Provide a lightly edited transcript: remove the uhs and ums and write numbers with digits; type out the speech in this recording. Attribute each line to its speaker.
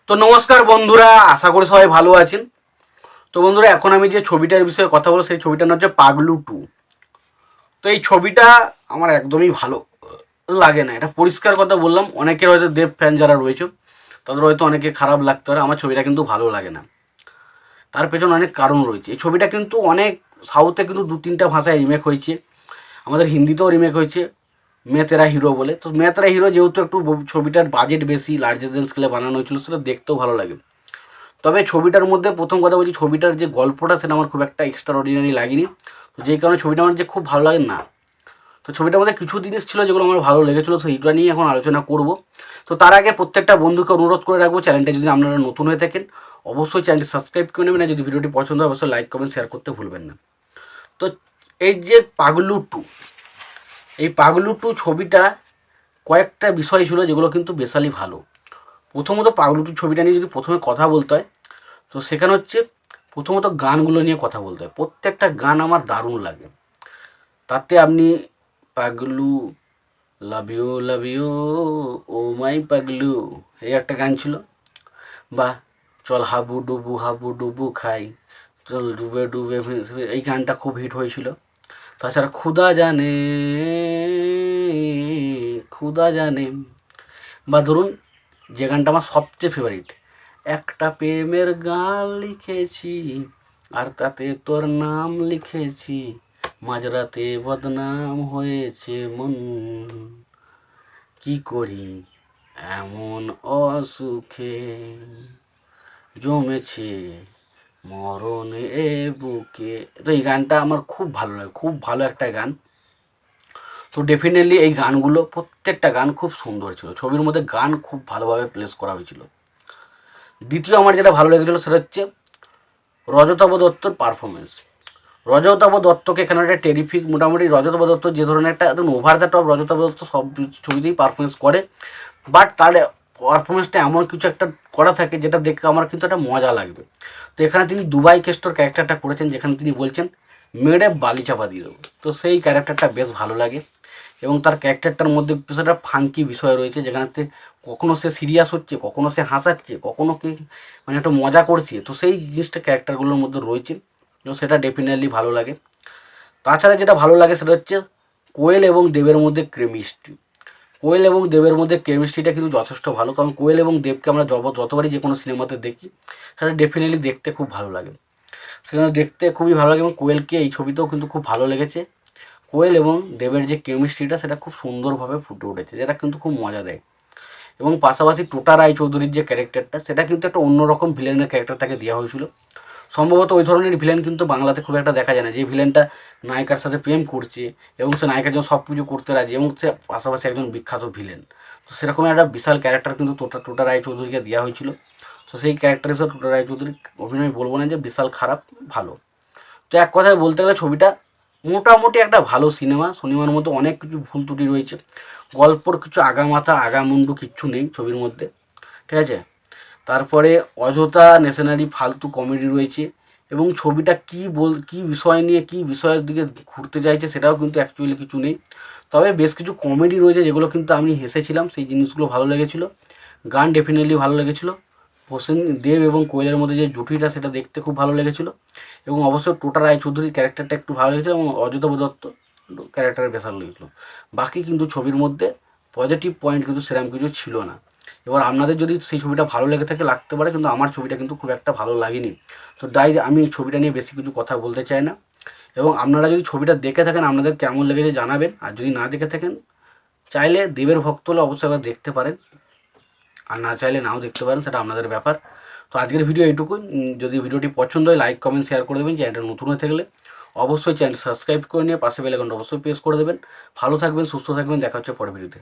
Speaker 1: তো নমস্কার বন্ধুরা, আশা করি সবাই ভালো আছেন। তো বন্ধুরা, এখন আমি যে ছবিটার বিষয়ে কথা বলবো সেই ছবিটার নাম হচ্ছে পাগলু 2। তো এই ছবিটা আমার একদমই ভালো লাগে না, এটা পরিষ্কার কথা বললাম। অনেকের হয়তো দেব ফ্যান যারা রয়েছে তাদের হয়তো অনেকে খারাপ লাগতে পারে, আমার ছবিটা কিন্তু ভালো লাগে না। তার পেছনে অনেক কারণ রয়েছে। এই ছবিটা কিন্তু অনেক সাউথে কিন্তু 2-3টা ভাষায় রিমেক হয়েছে, আমাদের হিন্দিতেও রিমেক হয়েছে মে তেরা হিরো বলে। তো মে তেরা হিরো যেহেতু একটু ছবিটার বাজেট বেশি, লার্জার দেন স্কেলে বানানো হয়েছিল, সেটা দেখতেও ভালো লাগে। তবে ছবিটার মধ্যে প্রথম কথা বলছি, ছবিটার যে গল্পটা সেটা আমার খুব একটা এক্সট্রা অর্ডিনারি লাগেনি, তো যেই কারণে ছবিটা আমার যে খুব ভালো লাগে না। তো ছবিটার মধ্যে কিছু জিনিস ছিল যেগুলো আমার ভালো লেগেছিলো, সেইটা নিয়ে এখন আলোচনা করব। তো তার আগে প্রত্যেকটা বন্ধুকে অনুরোধ করে রাখবো, চ্যানেলটা যদি আপনারা নতুন হয়ে থাকেন অবশ্যই চ্যানেলটি সাবস্ক্রাইব করে নেবেন, আর যদি ভিডিওটি পছন্দ হয় অবশ্যই লাইক কমেন্ট শেয়ার করতে ভুলবেন না। তো এই যে পাগলু 2, এই পাগলু 2 ছবিটা কয়েকটা বিষয় ছিল যেগুলো কিন্তু বেশালি ভালো। প্রথমত পাগলু 2 ছবিটা নিয়ে যদি প্রথমে কথা বলতে হয়, তো সেখানে হচ্ছে প্রথমত গানগুলো নিয়ে কথা বলতে হয়। প্রত্যেকটা গান আমার দারুণ লাগে। তাতে আপনি পাগলু, লাভ ইউ ও মাই পাগলু, এই একটা গান ছিল। বা চল হাবু ডুবু খাই, চল ডুবে ডুবে ভেসে, এই গানটা খুব হিট হয়েছিল। তাছাড়া খুদা জানে, বা ধরুন যে গানটা আমার সবচেয়ে ফেভারিট, একটা প্রেমের গান লিখেছি আর তাতে তোর নাম লিখেছি, মাঝরাতে বদনাম হয়েছে মন, কি করি এমন অসুখে জমেছে মরণ এ বুকে। তো এই গানটা আমার খুব ভালো লাগে, খুব ভালো একটা গান। তো ডেফিনেটলি এই গানগুলো প্রত্যেকটা গান খুব সুন্দর ছিল, ছবির মধ্যে গান খুব ভালোভাবে প্লেস করা হয়েছিল। দ্বিতীয় আমার যেটা ভালো লেগেছিলো সেটা হচ্ছে রজতাভ দত্তর পারফরমেন্স। রজতাভ দত্তকে এখানে একটা টেরিফিক, মোটামুটি রজতাভ দত্ত যে ধরনের একটা একদম over the top, Rajatava Dutta সব ছবিতেই পারফরমেন্স করে, বাট তার পারফরমেন্সটা এমন কিছু একটা করা থাকে যেটা দেখে আমার কিন্তু একটা মজা লাগবে। তো এখানে তিনি দুবাই কেষ্টর ক্যারেক্টারটা করেছেন, যেখানে তিনি বলছেন মেরে বালি চাপা দিয়ে দেবো। তো সেই ক্যারেক্টারটা বেশ ভালো লাগে, এবং তার ক্যারেক্টারটার মধ্যে বেশ একটা ফাঙ্কি বিষয় রয়েছে, যেখানে কখনো সে সিরিয়াস হচ্ছে, কখনো সে হাসাচ্ছে, কখনো কি মানে একটা মজা করছে। তো সেই জিনিসটা ক্যারেক্টারগুলোর মধ্যে রয়েছে, তো সেটা ডেফিনেটলি ভালো লাগে। তাছাড়া যেটা ভালো লাগে সেটা হচ্ছে কোয়েল এবং দেবের মধ্যে কেমিস্ট্রি। কোয়েল এবং দেবের মধ্যে কেমিস্ট্রিটা কিন্তু যথেষ্ট ভালো, কারণ কোয়েল এবং দেবকে আমরা যতবারই যে কোনো সিনেমাতে দেখি সেটা ডেফিনেটলি দেখতে খুব ভালো লাগে, সেখানে দেখতে খুবই ভালো লাগে। এবং কোয়েলকে এই ছবিতেও কিন্তু খুব ভালো লেগেছে। কোয়েল এবং দেবের যে কেমিস্ট্রিটা সেটা খুব সুন্দরভাবে ফুটে উঠেছে, যেটা কিন্তু খুব মজা দেয়। এবং পাশাপাশি টোটা রায়চৌধুরীর যে ক্যারেক্টারটা, সেটা কিন্তু একটা অন্যরকম ভিলেনের ক্যারেক্টার তাকে দেওয়া হয়েছিল। সম্ভবত ওই ধরনের ভিলেন কিন্তু বাংলাতে খুব একটা দেখা যায় না, যে ভিলেনটা নায়িকার সাথে প্রেম করছে এবং সে নায়িকার জন্য সব কিছু করতে রাজি, এবং সে পাশাপাশি একজন বিখ্যাত ভিলেন। তো সেরকম একটা বিশাল ক্যারেক্টার কিন্তু টোটা রায়চৌধুরীকে দেওয়া হয়েছিল। তো সেই ক্যারেক্টার হিসেবে টোটা রায়চৌধুরীর অভিনয় বলবো না যে বিশাল খারাপ, ভালো। তো এক কথায় বলতে গেলে ছবিটা মোটামুটি একটা ভালো সিনেমা। সিনেমার মধ্যে অনেক কিছু ভুল ত্রুটি রয়েছে, গল্পর কিছু আগামাথা আগামুন্ডু কিচ্ছু নেই ছবির মধ্যে, ঠিক আছে। তারপরে অযথা নেশনারি ফালতু কমেডি রয়েছে, এবং ছবিটা কী বিষয় নিয়ে কী বিষয়ের দিকে ঘুরতে চাইছে সেটাও কিন্তু অ্যাকচুয়ালি কিছু নেই। তবে বেশ কিছু কমেডি রয়েছে যেগুলো কিন্তু আমি হেসেছিলাম, সেই জিনিসগুলো ভালো লেগেছিলো। গান ডেফিনেটলি ভালো লেগেছিলো। হোসেন দেব এবং কোয়েলের মধ্যে যে জুটিটা সেটা দেখতে খুব ভালো লেগেছিলো। এবং অবশ্যই টোটা রায়চৌধুরীর ক্যারেক্টারটা একটু ভালো লেগেছিলো, এবং অযোধ্যা দত্ত ক্যারেক্টার বেশ ভালো লেগেছিলো। বাকি কিন্তু ছবির মধ্যে পজিটিভ পয়েন্ট কিন্তু সেরকম কিছু ছিল না। এবার আপনাদের যদি সেই ছবিটা ভালো লেগে থাকে লাগতে পারে, কিন্তু আমার ছবিটা কিন্তু খুব একটা ভালো লাগেনি। তো তাই আমি ছবিটা নিয়ে বেশি কিছু কথা বলতে চাই না। এবং আপনারা যদি ছবিটা দেখে থাকেন আপনাদের কেমন লেগেছে জানাবেন, আর যদি না দেখে থাকেন চাইলে দেবের ভক্ত হলে অবশ্যই আবার দেখতে পারেন, আর না চাইলে নাও দেখতে পারেন, সেটা আপনাদের ব্যাপার। তো আজকের ভিডিও এইটুকুই। যদি ভিডিওটি পছন্দ হয় লাইক কমেন্ট শেয়ার করে দেবেন। চ্যানেলটা নতুন হয়ে থাকলে অবশ্যই চ্যানেল সাবস্ক্রাইব করে নিয়ে পাশে বেল আইকনটা অবশ্যই প্রেস করে দেবেন। ভালো থাকবেন, সুস্থ থাকবেন, দেখা হচ্ছে পরের ভিডিওতে।